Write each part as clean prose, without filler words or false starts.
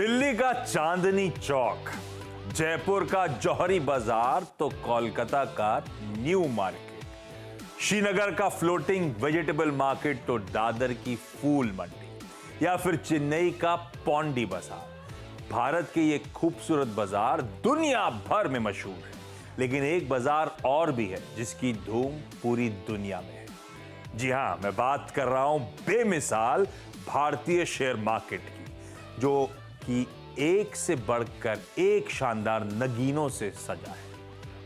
दिल्ली का चांदनी चौक, जयपुर का जौहरी बाजार तो कोलकाता का न्यू मार्केट, श्रीनगर का फ्लोटिंग वेजिटेबल मार्केट तो दादर की फूल मंडी, या फिर चेन्नई का पौंडी बाजार। भारत के ये खूबसूरत बाजार दुनिया भर में मशहूर है, लेकिन एक बाजार और भी है जिसकी धूम पूरी दुनिया में है। जी हां, मैं बात कर रहा हूं बेमिसाल भारतीय शेयर मार्केट की, जो कि एक से बढ़कर एक शानदार नगीनों से सजा है।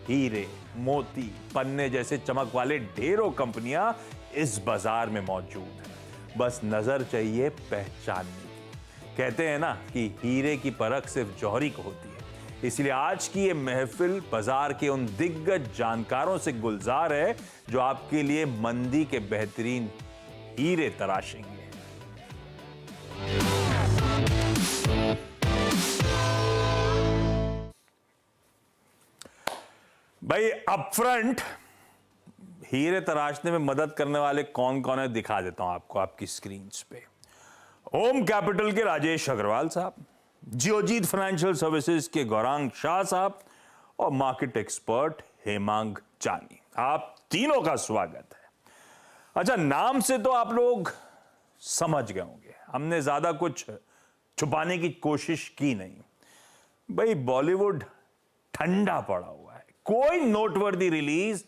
हीरे, मोती, पन्ने जैसे चमक वाले ढेरों कंपनियां इस बाजार में मौजूद हैं। बस नजर चाहिए पहचानने की। कहते हैं ना कि हीरे की परख सिर्फ जौहरी को होती है, इसलिए आज की ये महफिल बाजार के उन दिग्गज जानकारों से गुलजार है जो आपके लिए मंदी के बेहतरीन हीरे तराशेंगे। भाई अपफ्रंट हीरे तराशने में मदद करने वाले कौन कौन है दिखा देता हूं आपको आपकी स्क्रीन पे। होम कैपिटल के राजेश अग्रवाल साहब, जियोजीत फाइनेंशियल सर्विसेज के गौरांग शाह साहब और मार्केट एक्सपर्ट हेमांग जानी। आप तीनों का स्वागत है। अच्छा, नाम से तो आप लोग समझ गए होंगे, हमने ज्यादा कुछ छुपाने की कोशिश की नहीं। भाई बॉलीवुड ठंडा पड़ा हुआ है, कोई नोटवर्दी रिलीज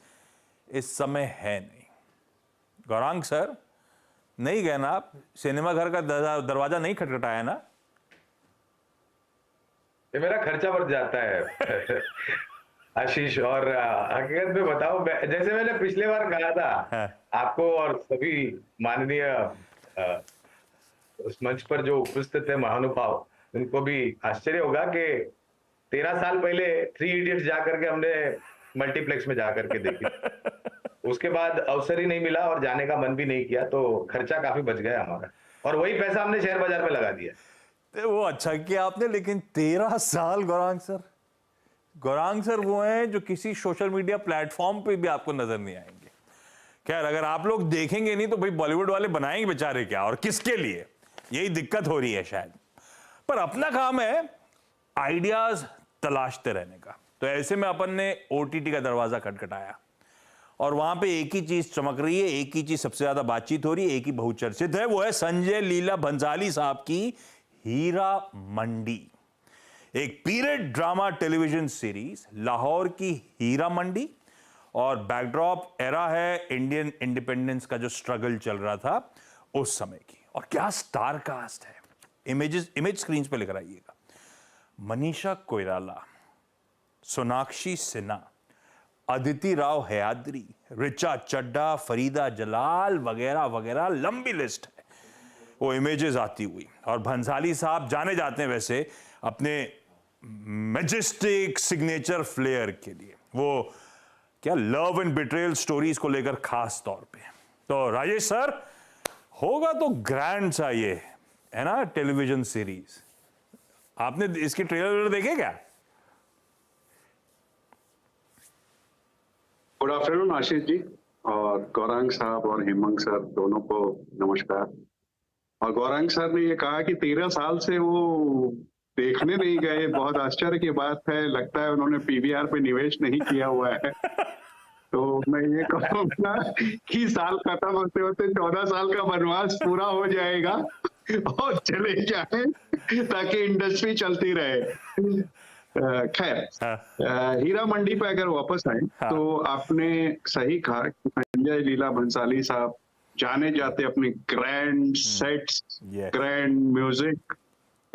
इस समय है नहीं। गौरांग सर, नहीं गए ना आप? सिनेमा घर का दरवाजा नहीं खटखटाया ना? ये मेरा खर्चा बढ़ जाता है आशीष। और हकीकत में बताओ, जैसे मैंने पिछले बार कहा था आपको और सभी माननीय उस मंच पर जो उपस्थित है महानुभाव, उनको भी आश्चर्य होगा कि 13 साल पहले 3 इडियट्स जाकर के हमने मल्टीप्लेक्स में जाकर के देखी। उसके बाद अवसर ही नहीं मिला और जाने का मन भी नहीं किया, तो खर्चा काफी बच गया हमारा, और वही पैसा हमने शेयर बाजार में लगा दिया। तो वो अच्छा किया आपने, लेकिन 13 साल गौरांग सर वो हैं जो किसी सोशल मीडिया प्लेटफॉर्म पे भी आपको नजर नहीं आएंगे। खैर, अगर आप लोग देखेंगे नहीं तो भाई बॉलीवुड वाले बनाएंगे बेचारे क्या और किसके लिए? यही दिक्कत हो रही है शायद। पर अपना काम है आइडियाज तलाशते रहने का। तो ऐसे में अपन ने ओटीटी का दरवाजा खटखटाया और वहां पे एक ही चीज चमक रही है, एक ही चीज सबसे ज्यादा बातचीत हो रही है, एक ही बहुचर्चित है, वो है संजय लीला भंसाली साहब की हीरा मंडी। एक period drama television series Lahore की हीरा मंडी, और बैकड्रॉप एरा है इंडियन इंडिपेंडेंस का जो स्ट्रगल चल रहा था उस समय की। और क्या स्टार कास्ट है, इमेज स्क्रीन पे लेकर आइएगा। मनीषा कोइराला, सोनाक्षी सिन्हा, अदिति राव हयाद्री, रिचा चड्ढा, फरीदा जलाल वगैरह वगैरह, लंबी लिस्ट है वो इमेजेस आती हुई। और भंसाली साहब जाने जाते हैं वैसे अपने मैजेस्टिक सिग्नेचर फ्लेयर के लिए, वो क्या लव एंड बिट्रेयल स्टोरीज को लेकर खास तौर पे। तो राजेश सर, होगा तो ग्रैंड सा ये है ना टेलीविजन सीरीज। आपने इसके ट्रेलर देखे क्या? गुड आफ्टरनून आशीष जी, और गौरांग साहब और हेमंग सर दोनों को नमस्कार। और गौरांग सर ने ये कहा कि 13 साल से वो देखने नहीं गए, बहुत आश्चर्य की बात है। लगता है उन्होंने पीवीआर पे निवेश नहीं किया हुआ है। तो मैं ये कहूँगा कि साल खत्म होते होते 14 साल का वनवास पूरा हो जाएगा और चले जाए ताकि इंडस्ट्री चलती रहे। खैर, हीरा मंडी पे अगर वापस आए तो आपने सही कहा कि संजय लीला भंसाली साहब जाने जाते अपने grand sets, grand music,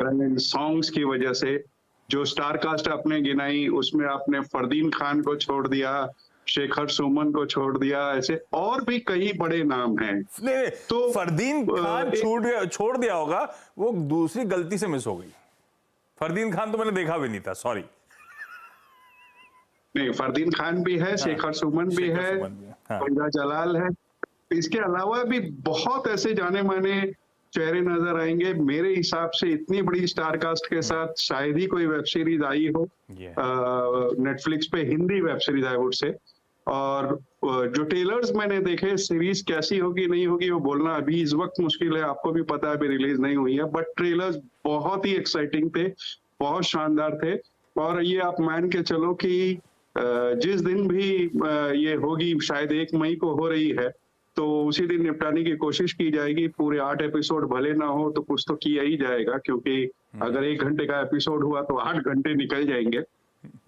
grand songs की वजह से। जो स्टार कास्ट आपने गिनाई उसमें आपने फरदीन खान को छोड़ दिया, शेखर सुमन को छोड़ दिया, ऐसे और भी कई बड़े नाम हैं। नहीं, तो फरदीन खान छोड़ दिया होगा, वो दूसरी गलती से मिस हो गई। फरदीन खान तो मैंने देखा भी नहीं था, सॉरी। नहीं, फरदीन खान भी है, शेखर सुमन भी है, फरीदा जलाल है। इसके अलावा भी बहुत ऐसे जाने माने चेहरे नजर आएंगे। मेरे हिसाब से इतनी बड़ी स्टार कास्ट के साथ शायद ही कोई वेब सीरीज आई हो नेटफ्लिक्स पे, Hindi web series I would say, और जो ट्रेलर्स मैंने देखे, सीरीज कैसी होगी नहीं होगी वो बोलना अभी इस वक्त मुश्किल है, आपको भी पता है अभी रिलीज नहीं हुई है, बट ट्रेलर्स बहुत ही एक्साइटिंग थे, बहुत शानदार थे। और ये आप मान के चलो कि जिस दिन भी ये होगी, शायद 1 मई को हो रही है, तो उसी दिन निपटाने की कोशिश की जाएगी। पूरे 8 एपिसोड भले ना हो तो कुछ तो किया ही जाएगा, क्योंकि अगर 1 घंटे का एपिसोड हुआ तो 8 घंटे निकल जाएंगे।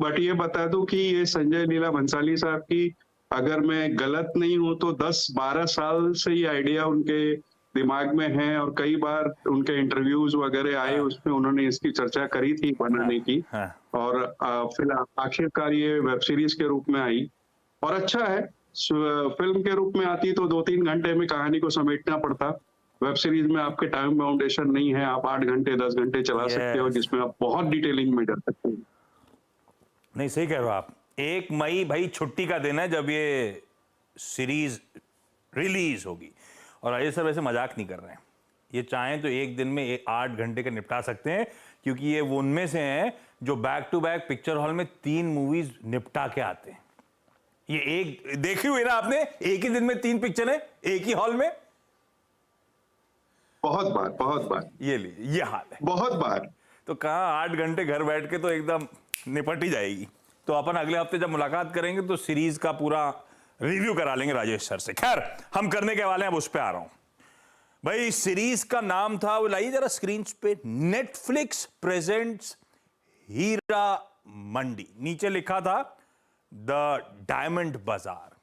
बट ये बता दूं कि ये संजय लीला भंसाली साहब की, अगर मैं गलत नहीं हूं तो 10-12 साल से ये आइडिया उनके दिमाग में है, और कई बार उनके इंटरव्यूज वगैरह आए, उसमें उन्होंने इसकी चर्चा करी थी बनाने की। हाँ। और फिलहाल आखिरकार ये वेब सीरीज के रूप में आई, और अच्छा है। फिल्म के रूप में आती तो 2-3 घंटे में कहानी को समेटना पड़ता। वेब सीरीज में आपके टाइम बाउंडेशन नहीं है, आप 8 घंटे 10 घंटे चला सकते हो, जिसमें आप बहुत डिटेलिंग में जा सकते हो। नहीं, सही कह रहे हो आप। 1 मई भाई छुट्टी का दिन है जब ये सीरीज रिलीज होगी। और अजय सर वैसे मजाक नहीं कर रहे हैं, ये चाहें तो एक दिन में 8 घंटे का निपटा सकते हैं, क्योंकि ये वो उनमें से हैं जो back to back picture hall में 3 मूवीज निपटा के आते हैं। ये एक देखी हुई ना आपने, एक ही दिन में 3 पिक्चर है एक ही हॉल में। बहुत बार ये हाल है, बहुत बार। तो कहाँ 8 घंटे घर बैठ के तो एकदम निपट ही जाएगी। तो अपन अगले हफ्ते जब मुलाकात करेंगे तो सीरीज का पूरा रिव्यू करा लेंगे राजेश सर से। खैर, हम करने के वाले हैं, अब उस पे आ रहा हूं भाई। सीरीज का नाम था, वो लाइए जरा स्क्रीन पे, नेटफ्लिक्स प्रेजेंट्स हीरा मंडी। नीचे लिखा था द डायमंड बाजार।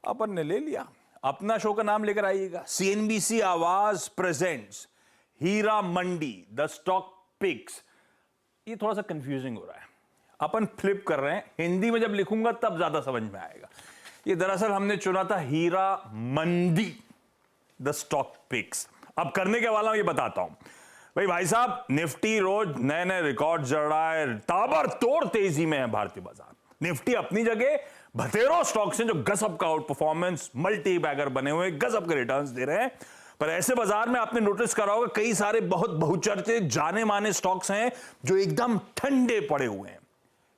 अपन ने ले लिया, अपना शो का नाम लेकर आइएगा, CNBC Awaaz presents Heera Mandi the stock picks. ये थोड़ा सा कंफ्यूजिंग हो रहा है, अपन फ्लिप कर रहे हैं। हिंदी में जब लिखूंगा तब ज्यादा समझ में आएगा। ये दरअसल हमने चुना था हीरा मंडी द स्टॉक पिक्स। अब करने के वाला हूं ये बताता हूं भाई साहब, निफ्टी रोज नए नए रिकॉर्ड जड़ रहा है, ताबड़तोड़ तेजी में है भारतीय बाजार। निफ्टी अपनी जगह, बतेरो स्टॉक्स हैं जो गजब का आउट परफॉर्मेंस, मल्टी बैगर बने हुए, गजब के रिटर्न्स दे रहे हैं। पर ऐसे बाजार में आपने नोटिस करा होगा कई सारे बहुत बहुचर्चित जाने माने स्टॉक्स हैं जो एकदम ठंडे पड़े हुए हैं।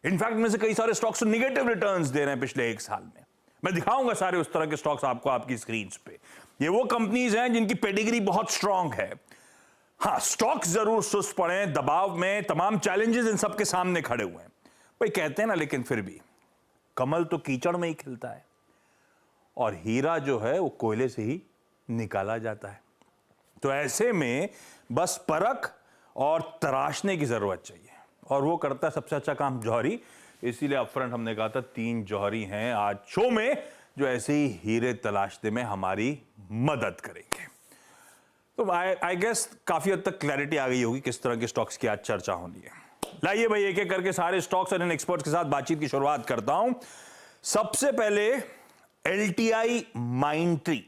इनफैक्ट में से कई सारे स्टॉक्स निगेटिव रिटर्न्स दे रहे हैं पिछले 1 साल में। मैं दिखाऊंगा सारे उस तरह के स्टॉक्स आपको आपकी स्क्रीन पे। ये वो कंपनीज हैं जिनकी पेडिग्री बहुत स्ट्रांग है। हाँ, स्टॉक्स जरूर सुस्त पड़े, दबाव में, तमाम चैलेंजेस इन सबके सामने खड़े हुए हैं भाई। कहते हैं ना, लेकिन फिर भी कमल तो कीचड़ में ही खिलता है, और हीरा जो है वो कोयले से ही निकाला जाता है। तो ऐसे में बस परख और तराशने की जरूरत चाहिए, और वो करता है सबसे अच्छा काम जौहरी। इसीलिए अपफ्रंट हमने कहा था 3 जौहरी हैं आज शो में जो ऐसे ही हीरे तलाशने में हमारी मदद करेंगे। तो आई गेस काफी हद तक क्लैरिटी आ गई होगी किस तरह के स्टॉक्स की आज चर्चा होनी है। लाइए भाई एक एक करके सारे स्टॉक्स और इन एक्सपर्ट्स के साथ बातचीत की शुरुआत करता हूं। सबसे पहले LTI माइंट्री।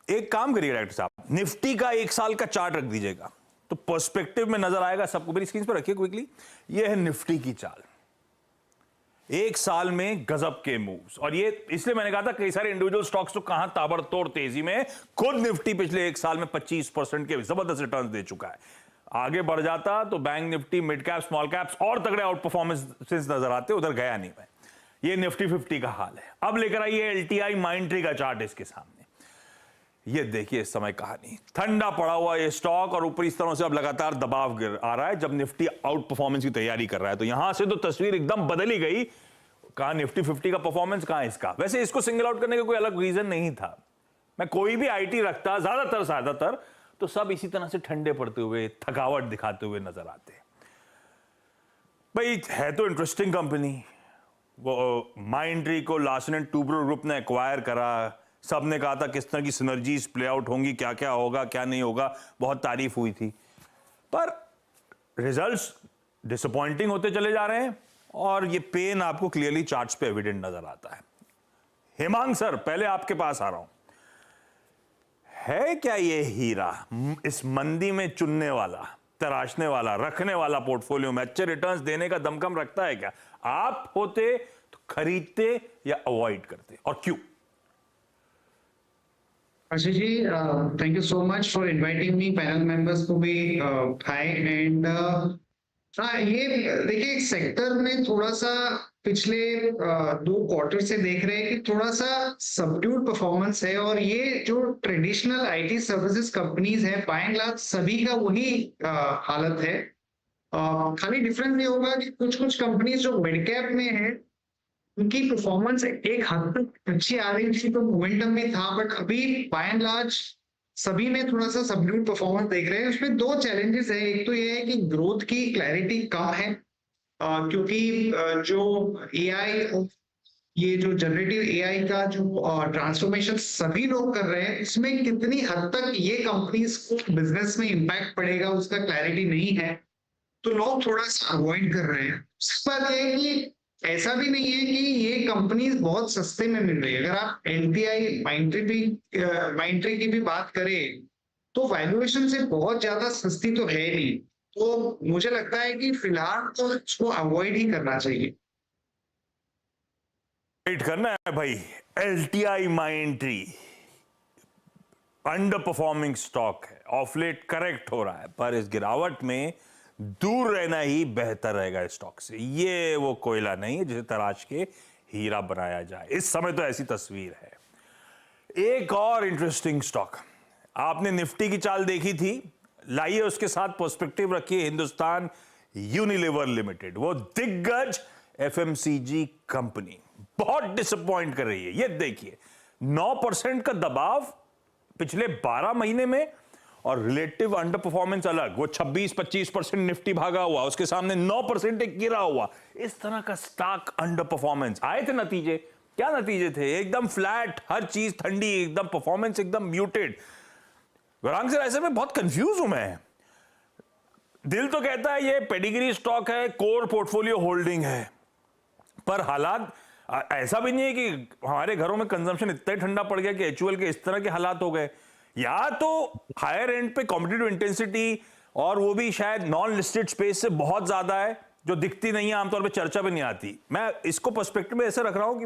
एक काम करिए डायरेक्टर साहब, निफ्टी का 1 साल का चार्ट रख दीजिएगा तो पर्सपेक्टिव में नजर आएगा सबको। मेरी स्क्रीन पर रखिए क्विकली। यह है निफ्टी की चाल, 1 साल में गजब के मूव्स। और ये इसलिए मैंने कहा था कई सारे इंडिविजुअल स्टॉक्स तो कहां ताबड़तोड़ तेजी में। खुद निफ्टी पिछले 1 साल में 25% के जबरदस्त रिटर्न दे चुका है। आगे बढ़ जाता तो bank Nifty, mid cap, small caps और तगड़े आउट परफॉर्मेंसेस नजर आते, उधर गया नहीं मैं। ये निफ्टी 50 का हाल है। अब लेकर आइए LTI माइंट्री का चार्ट इसके सामने। ये देखिए इस समय कहानी, ठंडा पड़ा हुआ ये स्टॉक और ऊपरी स्तरों से अब लगातार दबाव गिर आ रहा है जब निफ्टी आउट परफॉर्मेंस की तैयारी कर रहा है। तो यहां से तो तस्वीर एकदम बदल ही गई। कहां निफ्टी 50 का परफॉर्मेंस, कहां इसका। वैसे इसको सिंगल आउट करने का कोई अलग रीजन नहीं था। मैं कोई भी IT रखता ज्यादातर तो सब इसी तरह से ठंडे पड़ते हुए, थकावट दिखाते हुए नजर आते। भाई है तो इंटरेस्टिंग कंपनी। वो माइंट्री को लार्सन एंड टूब्रो ग्रुप ने एक्वायर करा। सबने कहा था किस तरह की सिनर्जीज प्ले आउट होंगी, क्या क्या होगा क्या नहीं होगा, बहुत तारीफ हुई थी। पर रिजल्ट्स डिसअपॉइंटिंग होते चले जा रहे हैं और ये पेन आपको क्लियरली चार्ट्स पे एविडेंट नजर आता है। हेमांग सर, पहले आपके पास आ रहा हूं, है क्या ये हीरा इस मंदी में चुनने वाला, तराशने वाला, रखने वाला पोर्टफोलियो में अच्छे रिटर्न्स देने का दमखम रखता है क्या? आप होते तो खरीदते या अवॉइड करते, और क्यों? Ashish ji, thank you so much for inviting me. Panel members को भी hi, and हाँ, ये देखिए सेक्टर में थोड़ा सा पिछले 2 क्वार्टर से देख रहे हैं कि थोड़ा सा सबड्यूड परफॉर्मेंस है, और ये जो ट्रेडिशनल आईटी सर्विसेज कंपनीज हैं बाय एंड लार्ज सभी का वही हालत है। खाली डिफरेंस ये होगा कि कुछ कुछ कंपनीज जो मिड कैप में है उनकी परफॉर्मेंस एक हद तक अच्छी आ रही थी, तो मोमेंटम भी था, बट अभी बाय एंड लार्ज सभी में थोड़ा सा सबड्यूड परफॉर्मेंस देख रहे हैं। उसमें 2 चैलेंजेस है, एक तो ये है कि ग्रोथ की क्लैरिटी कम है, क्योंकि जो एआई, ये जो जनरेटिव एआई का जो ट्रांसफॉर्मेशन सभी लोग कर रहे हैं, इसमें कितनी हद तक ये कंपनीज को बिजनेस में इम्पैक्ट पड़ेगा उसका क्लैरिटी नहीं है, तो लोग थोड़ा सा अवॉइड कर रहे हैं। उसके बाद ये है कि ऐसा भी नहीं है कि ये कंपनीज बहुत सस्ते में मिल रही है। अगर आप एलटीआई माइंट्री की भी बात करें तो वैल्यूएशन से बहुत ज्यादा सस्ती तो है नहीं, तो मुझे लगता है कि फिलहाल तो इसको अवॉइड ही करना चाहिए। वेट करना है भाई। एलटीआई माइंट्री अंडर परफॉर्मिंग स्टॉक है, ऑफ लेट करेक्ट हो रहा है, पर इस गिरावट में दूर रहना ही बेहतर रहेगा इस स्टॉक से। ये वो कोयला नहीं है जिसे तराश के हीरा बनाया जाए, इस समय तो ऐसी तस्वीर है। एक और इंटरेस्टिंग स्टॉक, आपने निफ्टी की चाल देखी थी, लाइए उसके साथ पर्सपेक्टिव रखिए हिंदुस्तान यूनिलीवर लिमिटेड, वो दिग्गज एफएमसीजी कंपनी बहुत डिसअपॉइंट कर रही है। ये देखिए 9% का दबाव पिछले 12 महीने में, और रिलेटिव अंडर परफॉर्मेंस अलग, वो 26-25% निफ्टी भागा हुआ, उसके सामने 9% एक गिरा हुआ। इस तरह का स्टॉक अंडर परफॉर्मेंस, आए थे नतीजे, क्या नतीजे थे? एकदम फ्लैट, हर चीज ठंडी, एकदम परफॉर्मेंस एकदम म्यूटेड। गौरांग सर, ऐसे में बहुत कंफ्यूज हूं मैं। दिल तो कहता है ये पेडिग्री स्टॉक है, कोर पोर्टफोलियो होल्डिंग है, पर हालात ऐसा भी नहीं है कि हमारे घरों में कंजम्पशन इतना ठंडा पड़ गया कि एचयूएल के इस तरह के हालात हो गए। या तो हायर एंड पे कॉम्पिटिटिव इंटेंसिटी, और वो भी शायद नॉन लिस्टेड स्पेस से बहुत ज्यादा है, जो दिखती नहीं है, आमतौर पे चर्चा भी नहीं आती। मैं इसको पर्सपेक्टिव में ऐसे रख रहा हूं कि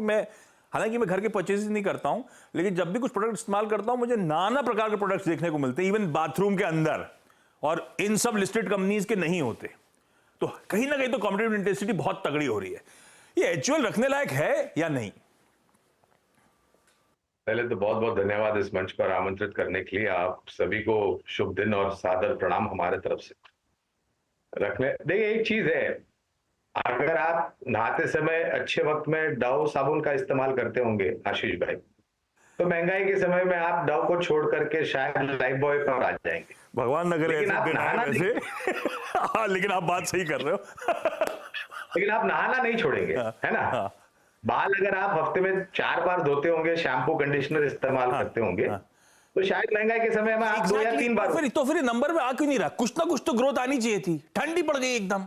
हालांकि मैं घर के परचेज नहीं करता हूं, लेकिन जब भी कुछ प्रोडक्ट इस्तेमाल करता हूं मुझे नाना प्रकार के प्रोडक्ट्स देखने को मिलते हैं, इवन बाथरूम के अंदर, और इन सब लिस्टेड कंपनीज के नहीं होते। तो कहीं ना कहीं तो कॉम्पिटिटिव इंटेंसिटी बहुत तगड़ी हो रही है। ये एचयूएल रखने लायक है या नहीं? पहले तो बहुत बहुत धन्यवाद इस मंच पर आमंत्रित करने के लिए। आप सभी को शुभ दिन और सादर प्रणाम हमारे तरफ से। रखने देखिए, एक चीज है, अगर आप नहाते समय अच्छे वक्त में डव साबुन का इस्तेमाल करते होंगे आशीष भाई, तो महंगाई के समय में आप डव को छोड़ करके शायद लाइफ बॉय पर आ जाएंगे। भगवान न करे लेकिन ऐसे आप दिन आए नहाना वैसे। हाँ, लेकिन आप बात सही कर रहे हो। लेकिन आप नहाना नहीं छोड़ेंगे, है ना? बाल अगर आप हफ्ते में 4 बार धोते होंगे, शैम्पू कंडीशनर इस्तेमाल करते होंगे, तो शायद महंगाई के समय में आप 2 या 3 बार। तो फिर नंबर में आ क्यों नहीं रहा? कुछ ना कुछ तो ग्रोथ आनी चाहिए थी, ठंडी पड़ गई एकदम।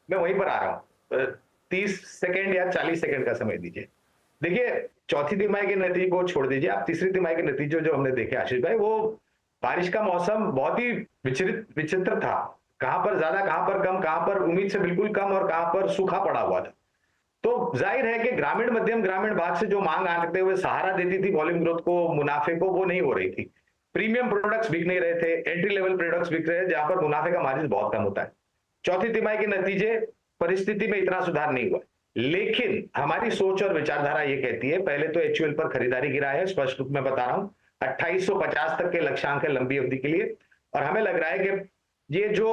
मैं वहीं पर आ रहा हूं, 30 सेकंड या 40 सेकंड का समय दीजिए। देखिए, चौथी तिमाही के नतीजे को छोड़ दीजिए, आप तीसरी तिमाही के नतीजे जो हमने देखे आशीष भाई, वो बारिश का मौसम बहुत ही विचित्र था। कहां पर ज्यादा, कहां पर कम, कहां पर उम्मीद से बिल्कुल कम, और कहां पर सूखा पड़ा हुआ था। तो जाहिर है कि ग्रामीण मध्यम ग्रामीण भाग से जो मांग आते हुए सहारा देती थी वॉल्यूम ग्रोथ को, मुनाफे को, वो नहीं हो रही थी। प्रीमियम प्रोडक्ट्स बिक नहीं रहे थे, एंट्री लेवल प्रोडक्ट्स बिक रहे थे, जहां पर मुनाफे का मार्जिन बहुत कम होता है। चौथी तिमाही के नतीजे, परिस्थिति में इतना सुधार नहीं हुआ, लेकिन हमारी सोच और विचारधारा ये कहती है, पहले तो एचयूएल पर खरीदारी गिरा है, स्पष्ट रूप में बता रहा हूं, 2850 तक के लक्ष्यांक है लंबी अवधि के लिए। और हमें लग रहा है कि ये जो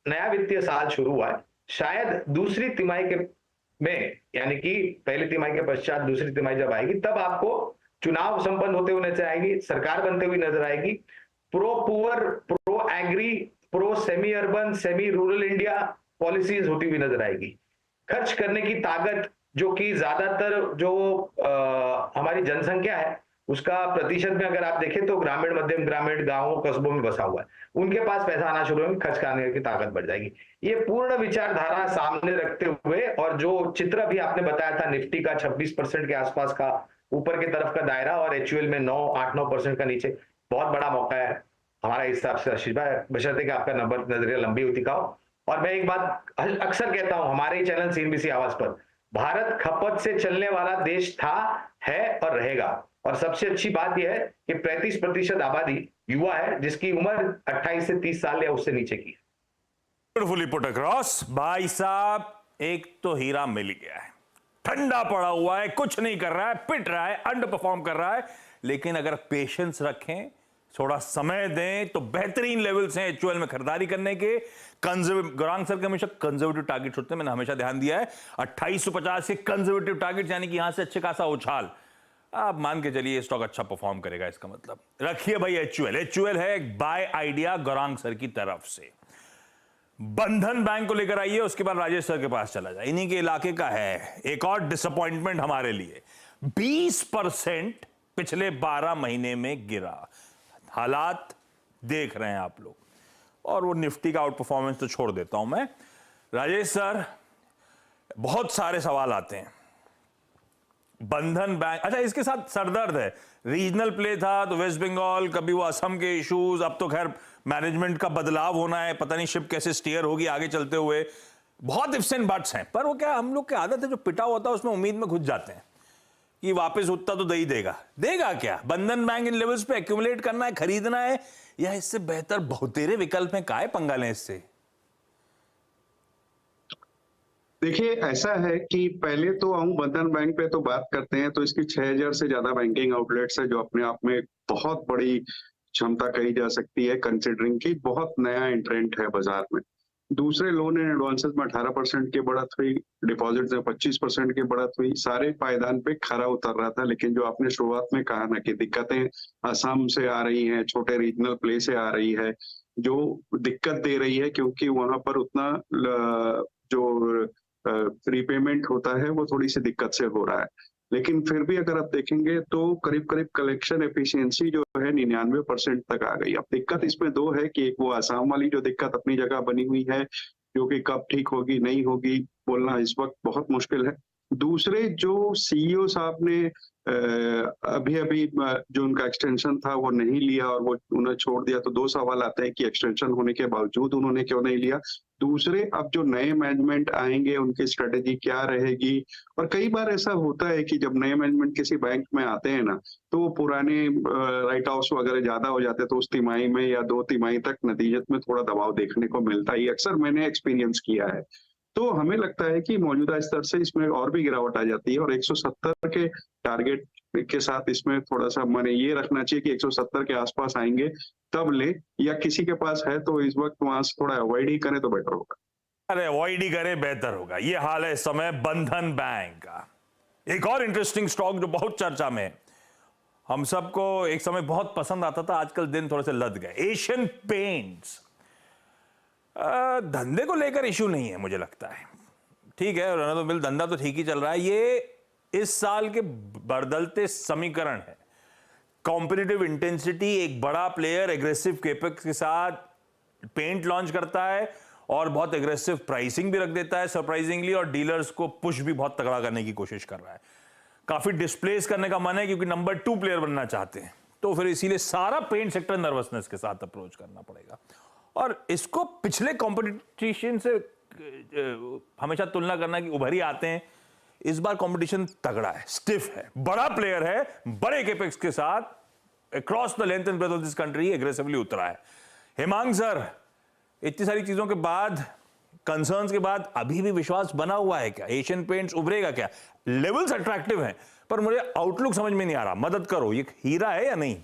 नया वित्तीय साल शुरू हुआ है, शायद दूसरी तिमाही के में, यानी कि पहली तिमाही के पश्चात दूसरी तिमाही जब आएगी, तब आपको चुनाव संपन्न होते हुए नजर आएगी, सरकार बनते हुए नजर आएगी, pro poor, pro agri, pro semi urban, semi rural India policies होती हुई नजर आएगी। खर्च करने की ताकत, जो कि ज्यादातर जो हमारी जनसंख्या है उसका प्रतिशत में अगर आप देखें तो ग्रामीण मध्यम ग्रामीण गांवों कस्बों में बसा हुआ है, उनके पास पैसा आना शुरू होगा, खर्च करने की ताकत बढ़ जाएगी। ये पूर्ण विचारधारा सामने रखते हुए, और जो चित्र भी आपने बताया था निफ्टी का 26% के आसपास का ऊपर की तरफ का दायरा, और एचयूएल में 8-9% का नीचे, बहुत बड़ा मौका है हमारा हिसाब से आशीष भाई, बशर्ते कि आपका नंबर नजरिया लंबी होती का हो। और मैं एक बात अक्सर कहता हूं हमारे ही चैनल सीएनबीसी आवाज पर, भारत खपत से चलने वाला देश था, है और रहेगा। और सबसे अच्छी बात यह है कि 35% आबादी युवा है, जिसकी उम्र 28 से 30 साल या उससे नीचे की है। Beautifully put across. भाई साहब, एक तो हीरा मिल गया है, ठंडा पड़ा हुआ है, कुछ नहीं कर रहा है, पिट रहा है, अंडर परफॉर्म कर रहा है, लेकिन अगर पेशेंस रखें, थोड़ा समय दें, तो बेहतरीन लेवल्स हैं एचयूएल में खरीदारी करने के। गौरांग सर के हमेशा कंजर्वेटिव टारगेट्स होते हैं, मैंने हमेशा ध्यान दिया है। 2850 के कंजर्वेटिव टारगेट, यानी कि यहां से अच्छे खासा उछाल, आप मान के चलिए स्टॉक अच्छा परफॉर्म करेगा। इसका मतलब रखिए भाई एचयूएल है एक बाय आइडिया गौरांग सर की तरफ से। बंधन बैंक को लेकर आइए, उसके बाद राजेश सर के पास चला जाए, इन्हीं के इलाके का है एक और डिसअपॉइंटमेंट हमारे लिए। 20% पिछले 12 महीने में गिरा, हालात देख रहे हैं आप लोग, और वो निफ्टी का आउट परफॉर्मेंस तो छोड़ देता हूं मैं। राजेश सर, बहुत सारे सवाल आते हैं। बंधन बैंक, अच्छा इसके साथ सरदर्द है, रीजनल प्ले था तो वेस्ट बंगाल, कभी वो असम के इश्यूज, अब तो खैर मैनेजमेंट का बदलाव होना है, पता नहीं शिप कैसे स्टीयर होगी आगे चलते हुए, बहुत इफ्स एंड बट्स हैं। पर वो क्या, हम लोग की आदत है, जो पिटा होता है उसमें उम्मीद में घुस जाते हैं कि वापस उतना तो दे देगा क्या। बंधन बैंक इन लेवल्स पे एक्यूमुलेट करना है, खरीदना है, या इससे बेहतर बहुतेरे विकल्प हैं, काहे पंगा लें इससे। देखिए, ऐसा है कि पहले तो हम बंधन बैंक पे तो बात करते हैं, तो इसकी 6000 से ज्यादा बैंकिंग आउटलेट्स है, जो अपने आप में बहुत बड़ी क्षमता कही जा सकती है, कंसिडरिंग की बहुत नया एंट्रेंट है बाजार में। दूसरे लोन एंड एडवांसेस में 18% की बढ़त हुई, डिपॉजिट्स में 25% की बढ़त हुई, सारे पायदान पे खरा उतर रहा था। लेकिन जो आपने शुरुआत में कहा ना कि दिक्कतें असम से आ रही हैं, छोटे रीजनल प्ले से आ रही है, जो दिक्कत दे रही है, क्योंकि वहां पर उतना जो रीपेमेंट होता है वो थोड़ी सी दिक्कत से हो रहा है। लेकिन फिर भी अगर आप देखेंगे तो करीब करीब कलेक्शन एफिशिएंसी जो है 99% तक आ गई। अब दिक्कत इसमें दो है कि एक वो आसाम वाली जो दिक्कत अपनी जगह बनी हुई है, जो कि कब ठीक होगी नहीं होगी बोलना इस वक्त बहुत मुश्किल है। दूसरे जो सीईओ साहब ने अभी जो उनका एक्सटेंशन था वो नहीं लिया और वो उन्हें छोड़ दिया, तो दो सवाल आते हैं कि एक्सटेंशन होने के बावजूद उन्होंने क्यों नहीं लिया। दूसरे, अब जो नए मैनेजमेंट आएंगे उनकी स्ट्रेटेजी क्या रहेगी। और कई बार ऐसा होता है कि जब नए मैनेजमेंट किसी बैंक में आते हैं ना, तो वो पुराने राइट ऑफ्स वगैरह ज्यादा हो जाते हैं, तो उस तिमाही में या 2 तिमाही तक नतीजत में थोड़ा दबाव देखने को मिलता है, अक्सर मैंने एक्सपीरियंस किया है। तो हमें लगता है कि मौजूदा स्तर से इसमें और भी गिरावट आ जाती है, और 170 के टारगेट के साथ इसमें थोड़ा सा मैंने ये रखना चाहिए कि 170 के आसपास आएंगे तब ले, या किसी के पास है तो इस वक्त वहां से थोड़ा अवॉइड ही करें तो बेटर होगा। अरे अवॉइड ही करें, बेहतर होगा। ये हाल है इस समय बंधन बैंक का। एक और इंटरेस्टिंग स्टॉक जो बहुत चर्चा में, हम सबको एक समय बहुत पसंद आता था, आजकल दिन थोड़े से लद गए, एशियन पेंट्स। धंधे को लेकर इश्यू नहीं है मुझे लगता है, ठीक है, रन तो मिल धंधा तो ठीक ही चल रहा है। ये इस साल के बदलते समीकरण है, कॉम्पिटिटिव इंटेंसिटी, एक बड़ा प्लेयर एग्रेसिव केपेक्स के साथ पेंट लॉन्च करता है और बहुत एग्रेसिव प्राइसिंग भी रख देता है सरप्राइजिंगली, और डीलर्स को पुश भी बहुत तगड़ा करने की कोशिश कर रहा है। काफी डिस्प्लेस करने का मन है, क्योंकि नंबर 2 प्लेयर बनना चाहते हैं, तो फिर इसीलिए सारा पेंट सेक्टर नर्वसनेस के साथ अप्रोच करना पड़ेगा। और इसको पिछले कंपटीशन से हमेशा तुलना करना कि उभर ही आते हैं, इस बार कंपटीशन तगड़ा है, स्टिफ है, बड़ा प्लेयर है, बड़े केपेक्स के साथ across the length and breadth of this country aggressively उतरा है। हेमांग सर, इतनी सारी चीजों के बाद, कंसर्न्स के बाद, अभी भी विश्वास बना हुआ है क्या? एशियन पेंट्स उभरेगा क्या? लेवल्स अट्रैक्टिव हैं, पर मुझे आउटलुक समझ में नहीं आ रहा, मदद करो, ये हीरा है या नहीं?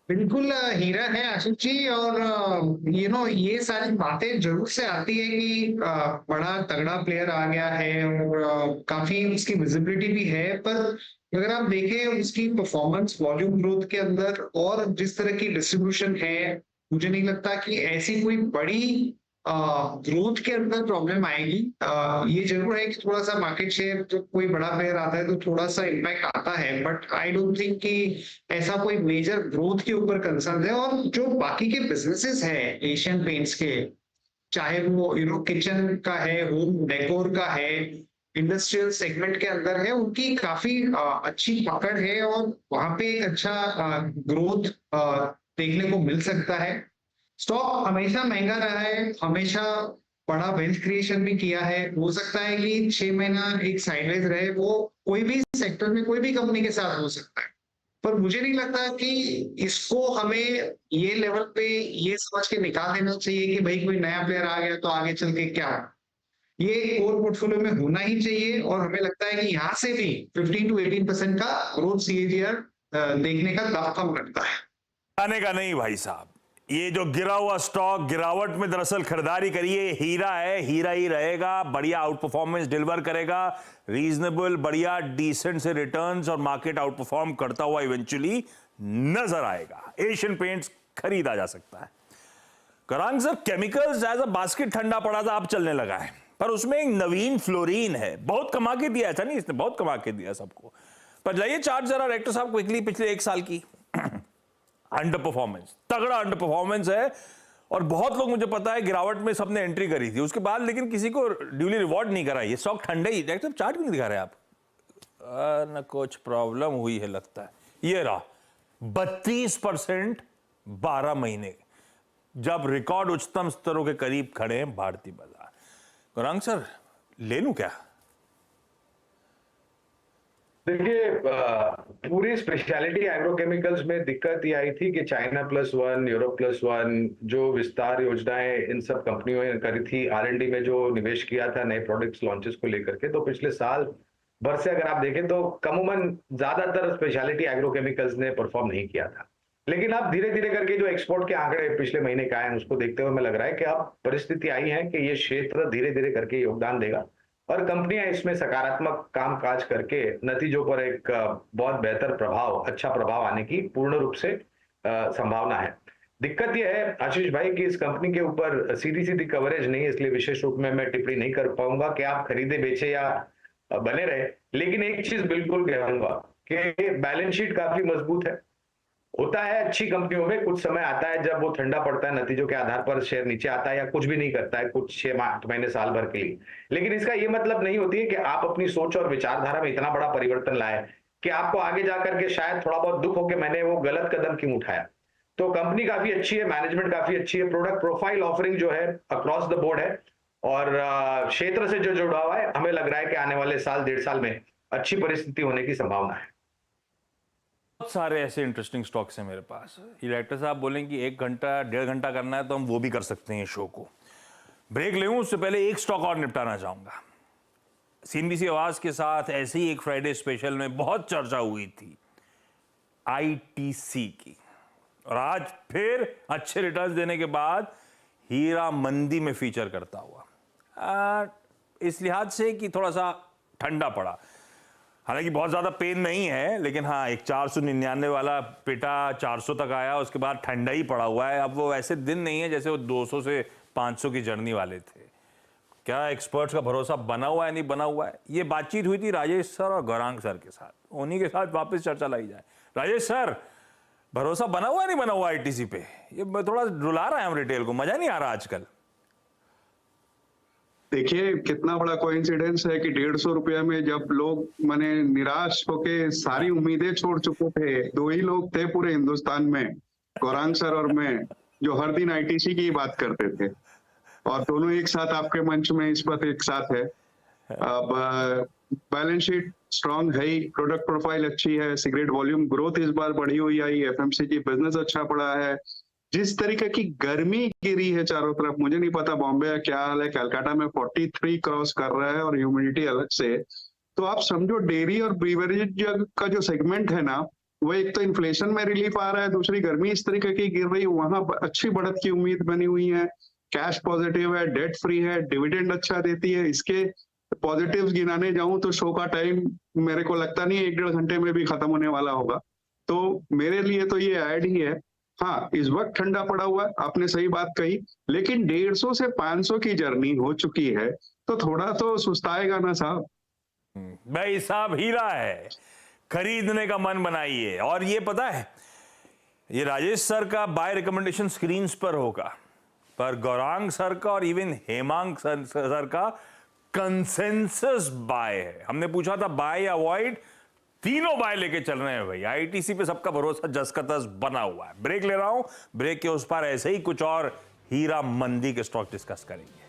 बिल्कुल हीरा है आशीष जी। और ये सारी बातें जरूर से आती है कि बड़ा तगड़ा प्लेयर आ गया है और काफी उसकी विजिबिलिटी भी है, पर अगर आप देखें उसकी परफॉर्मेंस वॉल्यूम ग्रोथ के अंदर और जिस तरह की डिस्ट्रीब्यूशन है, मुझे नहीं लगता कि ऐसी कोई बड़ी ग्रोथ के अंदर प्रॉब्लम आएगी। ये जरूर है कि थोड़ा सा मार्केट शेयर, जब कोई बड़ा प्लेयर आता है तो थोड़ा सा इम्पैक्ट आता है, बट आई डोंट थिंक कि ऐसा कोई मेजर ग्रोथ के ऊपर कंसर्न है। और जो बाकी के बिजनेसेस है एशियन पेंट्स के, चाहे वो किचन का है, होम डेकोर का है, इंडस्ट्रियल सेगमेंट के अंदर है, उनकी काफी अच्छी पकड़ है और वहां पे एक अच्छा ग्रोथ देखने को मिल सकता है। स्टॉक हमेशा महंगा रहा है, हमेशा बड़ा वेल्थ क्रिएशन भी किया है। हो सकता है कि 6 महीना एक साइडवेज रहे, वो कोई भी सेक्टर में कोई भी कंपनी के साथ हो सकता है। पर मुझे नहीं लगता कि इसको हमें ये लेवल पे ये समझ के निकाल देना चाहिए कि भाई कोई नया प्लेयर आ गया तो आगे चल के क्या होगा। ये कोर पोर्टफोलियो में होना ही चाहिए और हमें लगता है कि यहाँ से भी 15 to 18% का ग्रोथ CAGR देखने का दाव कम लगता है। आने का नहीं भाई साहब, ये जो गिरा हुआ स्टॉक गिरावट में दरअसल खरीदारी करिए, हीरा है, हीरा ही रहेगा, बढ़िया आउट परफॉर्मेंस डिलीवर करेगा, रीजनेबल बढ़िया डिसेंट से रिटर्न्स और मार्केट आउट परफॉर्म करता हुआ इवेंचुअली नजर आएगा। एशियन पेंट्स खरीदा जा सकता है। Gaurang sir, chemicals as a basket ठंडा पड़ा था, अब चलने लगा है, पर उसमें एक नवीन फ्लोरीन है, बहुत कमा के दिया, ऐसा नहीं इसने बहुत कमा के दिया सबको। पर लाइए चार्ट जरा डायरेक्टर साहब क्विकली, पिछले 1 साल की अंडर परफॉर्मेंस, तगड़ा अंडर परफॉर्मेंस है और बहुत लोग, मुझे पता है, गिरावट में सबने एंट्री करी थी उसके बाद, लेकिन किसी को ड्यूली रिवॉर्ड नहीं करा। ये स्टॉक ठंडे ही, डायरेक्टर चार्ट भी नहीं दिखा रहे आप, न कुछ प्रॉब्लम हुई है लगता है। ये रहा 32% 12 महीने, जब रिकॉर्ड उच्चतम स्तरों के करीब खड़े हैं भारतीय बाजार। गौरांग सर, ले लूं क्या? देखिए, पूरी स्पेशलिटी एग्रोकेमिकल्स में दिक्कत ये आई थी कि चाइना +1, यूरोप +1 जो विस्तार योजनाएं इन सब कंपनियों ने करी थी, R&D में जो निवेश किया था नए प्रोडक्ट्स लॉन्चेस को लेकर के, तो पिछले साल भर से अगर आप देखें तो कमूमन ज्यादातर स्पेशलिटी एग्रोकेमिकल्स ने परफॉर्म नहीं किया था। लेकिन अब धीरे धीरे करके जो एक्सपोर्ट के आंकड़े पिछले महीने का है, उसको देखते हुए हमें लग रहा है कि अब परिस्थिति आई है कि ये क्षेत्र धीरे धीरे करके योगदान देगा और कंपनियां इसमें सकारात्मक कामकाज करके नतीजों पर एक बहुत बेहतर प्रभाव, अच्छा प्रभाव आने की पूर्ण रूप से संभावना है। दिक्कत यह है आशीष भाई कि इस कंपनी के ऊपर सीधी सीधी कवरेज नहीं है, इसलिए विशेष रूप में मैं टिप्पणी नहीं कर पाऊंगा कि आप खरीदे बेचे या बने रहे। लेकिन एक चीज बिल्कुल कहूंगा कि बैलेंस शीट काफी मजबूत है। होता है अच्छी कंपनियों में कुछ समय आता है जब वो ठंडा पड़ता है, नतीजों के आधार पर शेयर नीचे आता है या कुछ भी नहीं करता है कुछ 6 महीने साल भर के लिए। लेकिन इसका ये मतलब नहीं होती है कि आप अपनी सोच और विचारधारा में इतना बड़ा परिवर्तन लाए कि आपको आगे जाकर के शायद थोड़ा बहुत दुख हो कि मैंने वो गलत कदम क्यों उठाया। तो कंपनी काफी अच्छी है, मैनेजमेंट काफी अच्छी है, प्रोडक्ट प्रोफाइल ऑफरिंग जो है अक्रॉस द बोर्ड है और क्षेत्र से जो जुड़ा हुआ है, हमें लग रहा है कि आने वाले साल 1.5 साल में अच्छी परिस्थिति होने की संभावना है। बहुत सारे ऐसे इंटरेस्टिंग स्टॉक्स हैं मेरे पास। डायरेक्टर साहब बोलें कि 1 घंटा 1.5 घंटा करना है तो हम वो भी कर सकते हैं शो को। ब्रेक ले, उससे पहले एक स्टॉक और निपटाना चाहूंगा। CNBC आवाज के साथ ऐसे ही एक फ्राइडे स्पेशल में बहुत चर्चा हुई थी ITC की, और आज फिर अच्छे रिटर्न देने के बाद हीरा मंदी में फीचर करता हुआ, इस लिहाज से कि थोड़ा सा ठंडा पड़ा। हालांकि बहुत ज्यादा पेन नहीं है, लेकिन हाँ, एक 499 वाला पिटा 400 तक आया, उसके बाद ठंडा ही पड़ा हुआ है। अब वो ऐसे दिन नहीं है जैसे वो 200 से 500 की जर्नी वाले थे। क्या एक्सपर्ट्स का भरोसा बना हुआ है, नहीं बना हुआ है? ये बातचीत हुई थी राजेश सर और गौरांग सर के साथ, उन्हीं के साथ वापस चर्चा लाई जाए। राजेश सर, भरोसा बना हुआ है, नहीं बना हुआ ITC पे? ये थोड़ा रुला रहा है हम रिटेल को, मजा नहीं आ रहा आजकल। देखिए कितना बड़ा कोइंसिडेंस है कि 150 रुपया में जब लोग माने निराश होके सारी उम्मीदें छोड़ चुके थे, 2 ही लोग थे पूरे हिंदुस्तान में, गौरांग सर और मैं, जो हर दिन ITC की बात करते थे, और दोनों एक साथ आपके मंच में इस वक्त एक साथ है। अब बैलेंस शीट स्ट्रांग है ही, प्रोडक्ट प्रोफाइल अच्छी है, सिगरेट वॉल्यूम ग्रोथ इस बार बढ़ी हुई आई, FMCG बिजनेस अच्छा पड़ा है। जिस तरीके की गर्मी गिरी है चारों तरफ, मुझे नहीं पता बॉम्बे का क्या हाल है, कलकत्ता में 43 क्रॉस कर रहा है और ह्यूमिडिटी अलग से, तो आप समझो डेयरी और ब्रीवरेज का जो सेगमेंट है ना, वो एक तो इन्फ्लेशन में रिलीफ आ रहा है, दूसरी गर्मी इस तरीके की गिर रही है, वहां अच्छी बढ़त की उम्मीद बनी हुई है, कैश पॉजिटिव है, डेट फ्री है, डिविडेंड अच्छा देती है। इसके पॉजिटिव्स गिनाने जाऊं तो शो का टाइम मेरे को लगता नहीं 1-1.5 घंटे में भी खत्म होने वाला होगा, तो मेरे लिए तो ये ऐड ही है। हाँ, इस वक्त ठंडा पड़ा हुआ है, आपने सही बात कही, लेकिन 150 से 500 की जर्नी हो चुकी है, तो थोड़ा तो सुस्ताएगा ना साहब। भाई साहब, हीरा है, खरीदने का मन बनाइए। और ये पता है, ये राजेश सर का बाय रिकमेंडेशन स्क्रीन्स पर होगा, पर गौरांग सर का और इवन हेमांग सर का कंसेंसस बाय है। हमने पूछा था बाय या अवॉइड, तीनों बाय लेके चल रहे हैं भाई। ITC पे सबका भरोसा जस का तस बना हुआ है। ब्रेक ले रहा हूं, ब्रेक के उस पार ऐसे ही कुछ और हीरा मंदी के स्टॉक डिस्कस करेंगे।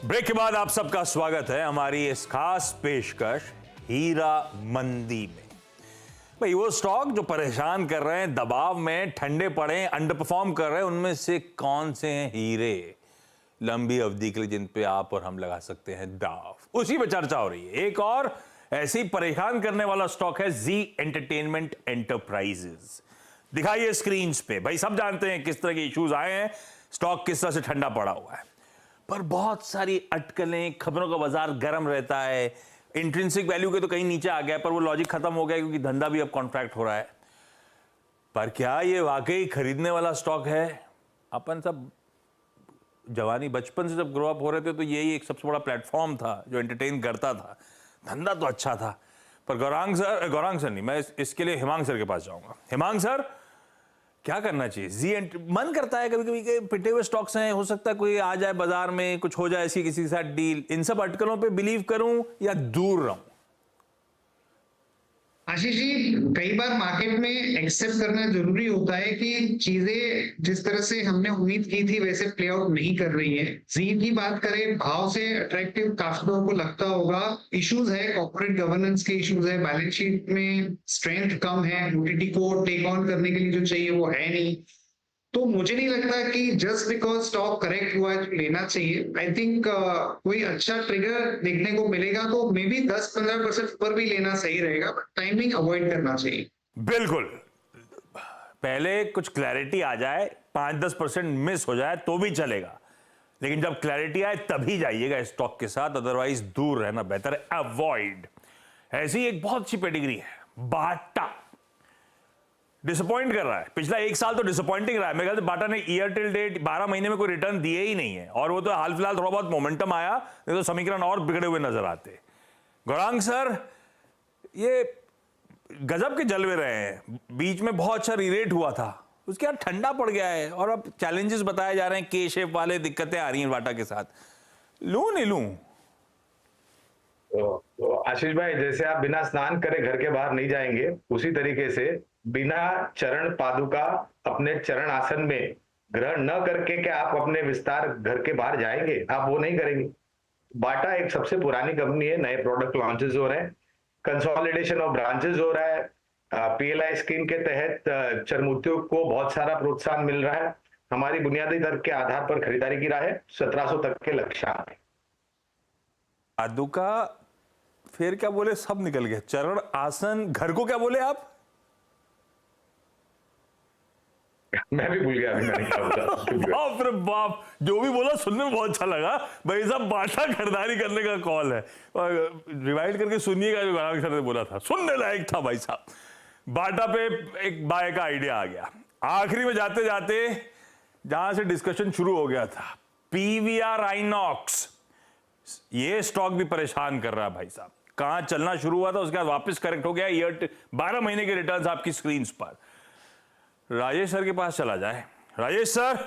ब्रेक के बाद आप सबका स्वागत है हमारी इस खास पेशकश हीरा मंदी में। भाई वो स्टॉक जो परेशान कर रहे हैं, दबाव में, ठंडे पड़े, अंडर परफॉर्म कर रहे हैं, उनमें से कौन से हैं हीरे लंबी अवधि के लिए जिन पे आप और हम लगा सकते हैं दाव? उसी पे चर्चा हो रही है। एक और ऐसे ही परेशान करने वाला स्टॉक है जी एंटरटेनमेंट एंटरप्राइजेस। दिखाइए स्क्रीन पे। भाई सब जानते हैं किस तरह के इश्यूज आए हैं, स्टॉक किस तरह से ठंडा पड़ा हुआ है, पर बहुत सारी अटकलें, खबरों का बाजार गर्म रहता है। इंट्रिंसिक वैल्यू के तो कहीं नीचे आ गया, पर वो लॉजिक खत्म हो गया क्योंकि धंधा भी अब कॉन्ट्रैक्ट हो रहा है। पर क्या ये वाकई खरीदने वाला स्टॉक है? अपन सब जवानी बचपन से जब ग्रो अप हो रहे थे तो यही एक सबसे बड़ा प्लेटफॉर्म था जो एंटरटेन करता था, धंधा तो अच्छा था। पर गौरांग सर नहीं, मैं इसके लिए हिमांग सर के पास जाऊंगा। हिमांग सर, क्या करना चाहिए? मन करता है कभी कभी के पिटे हुए स्टॉक्स हैं, हो सकता है कोई आ जाए बाजार में, कुछ हो जाए ऐसी किसी के साथ डील, इन सब अटकलों पे बिलीव करूं या दूर रहूं? आशीष जी, कई बार मार्केट में एक्सेप्ट करना जरूरी होता है कि चीजें जिस तरह से हमने उम्मीद की थी वैसे प्ले आउट नहीं कर रही हैं। जी की बात करें, भाव से अट्रैक्टिव काफी लोगों को लगता होगा। इश्यूज है, कॉर्पोरेट गवर्नेंस के इश्यूज है, बैलेंस शीट में स्ट्रेंथ कम है, लिक्विडिटी को टेक ऑन करने के लिए जो चाहिए वो है नहीं। तो मुझे नहीं लगता कि जस्ट बिकॉज स्टॉक करेक्ट हुआ है तो लेना चाहिए। आई थिंक कोई अच्छा ट्रिगर देखने को मिलेगा तो मे बी 10-15% ऊपर भी लेना सही रहेगा, बट टाइमिंग अवॉइड करना चाहिए। बिल्कुल, पहले कुछ क्लैरिटी आ जाए, 5-10% मिस हो जाए तो भी चलेगा, लेकिन जब क्लैरिटी आए तभी जाइएगा स्टॉक के साथ, अदरवाइज दूर रहना बेहतर है, अवॉइड। ऐसी एक बहुत अच्छी पेडिग्री है, बाटा डिसअपॉइंट कर रहा है। पिछला 1 साल तो डिसअपॉइंटिंग रहा है। मेरे ख्याल से बाटा ने ईयर टिल डेट 12 महीने में कोई रिटर्न दिए ही नहीं है, और वो तो हाल फिलहाल थोड़ा बहुत मोमेंटम आया, नहीं तो समीकरण और बिगड़े हुए नजर आते। गौरांग सर, ये गजब के जलवे रहे हैं, बीच में बहुत अच्छा रीरेट हुआ था, उसके बाद ठंडा पड़ गया है और अब चैलेंजेस बताए जा रहे हैं, के शेप वाले दिक्कतें आ रही हैं बाटा के साथ। लूं नहीं लूं? तो आशीष भाई, जैसे आप बिना स्नान करे घर के बाहर नहीं जाएंगे, उसी तरीके से बिना चरण पादुका अपने चरण आसन में ग्रहण न करके क्या आप अपने विस्तार घर के बाहर जाएंगे? आप वो नहीं करेंगे। बाटा एक सबसे पुरानी कंपनी है, नए प्रोडक्ट लॉन्चेस हो रहे हैं, कंसोलिडेशन ऑफ ब्रांचेस हो रहा है, पीएलआई स्कीम के तहत चर्म उद्योग को बहुत सारा प्रोत्साहन मिल रहा है। हमारी बुनियादी दर के आधार पर खरीदारी की राह है, 1700 तक के लक्ष्यांक है। पादुका, फिर क्या बोले? सब निकल गए। चरण आसन, घर को क्या बोले आप? मैं भी भूल गया अभी मैंने क्या बोला। बाप रे बाप, जो भी बोला सुनने में बहुत अच्छा लगा। भाई साहब, बाटा खरीदारी करने का कॉल है, रिवाइंड करके सुनिएगा जो गौरांग सर ने बोला था, सुनने लायक था भाई साहब। बाटा पे एक बाय का आइडिया आ गया। आखिरी में जाते जाते जहां से डिस्कशन शुरू हो गया था, पीवीआर आइनॉक्स, ये स्टॉक भी परेशान कर रहा है भाई साहब। कहां चलना शुरू हुआ था, उसके बाद वापस करेक्ट हो गया। ईयर 12 महीने के रिटर्न्स आपकी स्क्रीन पर। राजेश सर के पास चला जाए। राजेश सर,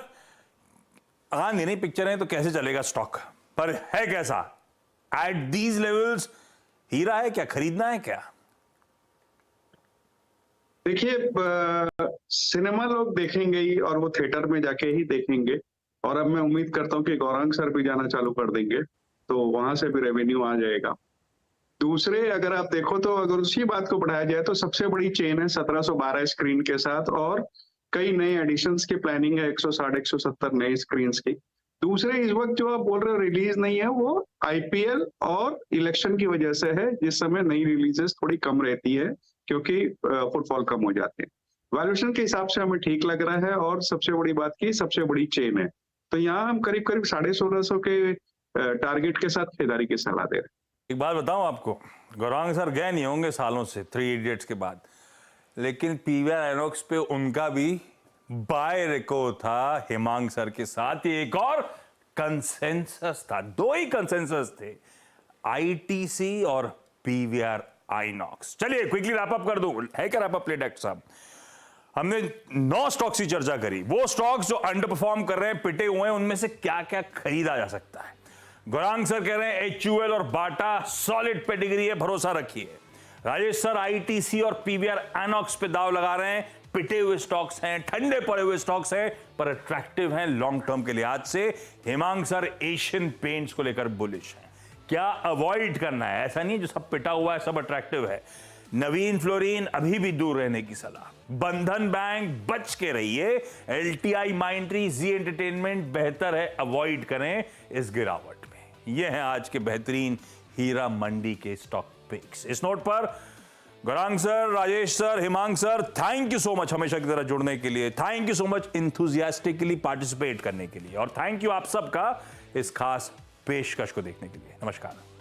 आंधी नहीं पिक्चर है तो कैसे चलेगा स्टॉक, पर है कैसा एट दीज लेवल्स? हीरा है क्या, खरीदना है क्या? देखिए, सिनेमा लोग देखेंगे ही, और वो थिएटर में जाके ही देखेंगे, और अब मैं उम्मीद करता हूं कि गौरांग सर भी जाना चालू कर देंगे, तो वहां से भी रेवेन्यू आ जाएगा। दूसरे, अगर आप देखो तो अगर उसी बात को बढ़ाया जाए तो सबसे बड़ी चेन है 1712 स्क्रीन के साथ, और कई नए एडिशंस की प्लानिंग है, 160-170 नए स्क्रीन की। दूसरे, इस वक्त जो आप बोल रहे हो रिलीज नहीं है, वो आईपीएल और इलेक्शन की वजह से है, जिस समय नई रिलीजेस थोड़ी कम रहती है क्योंकि फुटफॉल कम हो जाते हैं। वैल्यूएशन के हिसाब से हमें ठीक लग रहा है, और सबसे बड़ी बात की सबसे बड़ी चेन है, तो यहाँ हम करीब 1650 के टारगेट के साथ खरीदारी की सलाह दे रहे हैं। एक बात बताऊं आपको, गौरांग सर गए नहीं होंगे सालों से 3 इडियट्स के बाद, लेकिन पीवीआर आइनॉक्स पे उनका भी बाय रिकॉर्ड था हिमांग सर के साथ। ये एक और कंसेंसस था, 2 ही कंसेंसस थे, आईटीसी और पीवीआर आइनॉक्स। चलिए क्विकली रैप अप कर दूं, है क्या रैप अप प्ले डॉक्टर साहब? हमने 9 स्टॉक्स की चर्चा करी, वो स्टॉक्स जो अंडर परफॉर्म कर रहे हैं, पिटे हुए हैं, उनमें से क्या क्या खरीदा जा सकता है। गौरांग सर कह रहे हैं एचयूएल और बाटा सॉलिड पेडिग्री है, भरोसा रखिए। राजेश सर आईटीसी और पीवीआर आइनॉक्स पे दाव लगा रहे हैं, पिटे हुए स्टॉक्स हैं, ठंडे पड़े हुए स्टॉक्स हैं, पर अट्रैक्टिव हैं लॉन्ग टर्म के लिहाज से। हिमांग सर एशियन पेंट्स को लेकर बुलिश हैं। क्या अवॉइड करना है? ऐसा नहीं जो सब पिटा हुआ है सब अट्रैक्टिव है। नवीन फ्लोरीन अभी भी दूर रहने की सलाह, बंधन बैंक बच के रहिए, एलटीआई माइंट्री, जी एंटरटेनमेंट बेहतर है अवॉइड करें इस गिरावट में। यह है आज के बेहतरीन हीरा मंडी के स्टॉक पिक्स। इस नोट पर Gaurang sir, Rajesh sir, Himang sir, thank you so much हमेशा की तरह जुड़ने के लिए, thank you so much enthusiastically participate करने के लिए, और थैंक यू आप सबका इस खास पेशकश को देखने के लिए। नमस्कार।